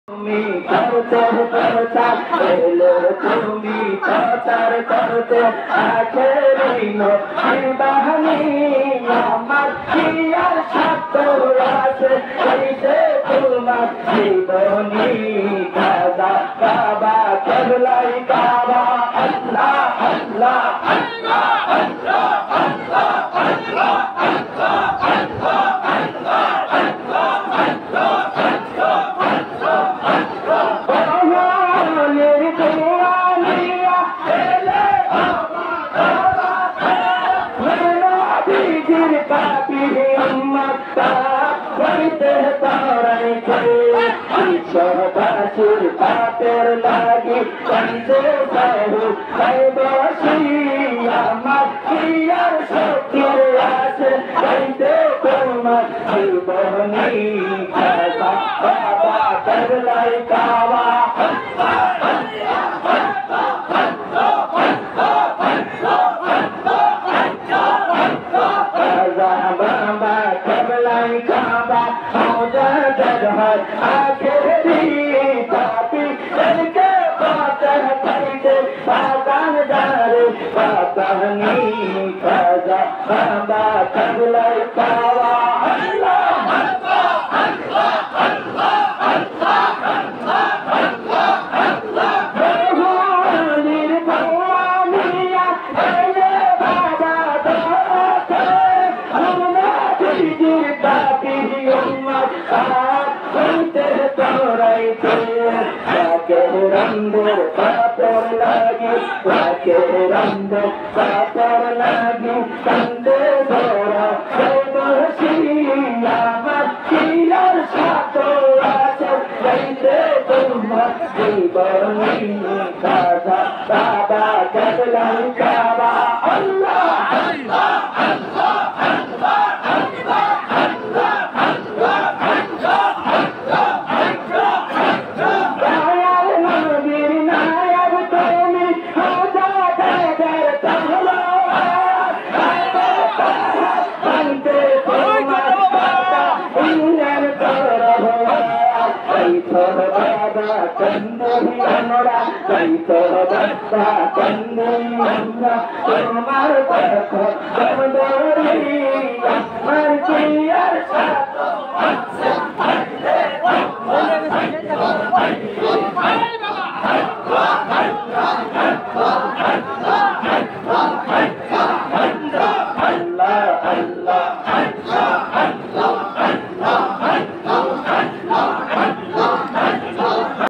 তুমি করতে করতা এলো তুমি তার করতে আখেরি বাহানি আমার কি আর সাথ আছে কইতে তোমার জীবনী খাজা বাবা করলাই বাবা আল্লাহ আল্লাহ আল্লাহ আল্লাহ আল্লাহ আল্লাহ সবাসুর পাপের লাগি কান্দে বাহু তাই বসি আমার কি আর শক্তির আছে কান্দে তোমার জীবনী খাজা বাবা করলাই কাবা বাবা করলাই কাবা মুজাদ্দিদ হয় আখেরি পাপি এলকে পাতহ পাইতে পাতান দারে পাতানি খাজা বাবা করলাই কাবা আল্লাহ আল্লাহ আল্লাহ আল্লাহ আল্লাহ আল্লাহ আল্লাহ রহমানির বানিয়া এলে বাবা দরতে আমরা দিদির বাপি উম্মত কইতে তোরাইতে তাকে রঙ্গের পাপর লাগি তাকে রঙ্গের পাপর লাগি কান্দে ধরা বসি আমার কিলার সাথ আছে কইতে তোমার জীবনী খাজা বাবা করলাই কাবা আল্লাহ আল্লাহ আল্লাহ আল্লাহ আল্লাহ আল্লাহ আল্লাহ বাবা কন্দি আমরা বাবা কন্দি আমরা তোমার দেখো বন্দরি আমার কি আর সাথ আছে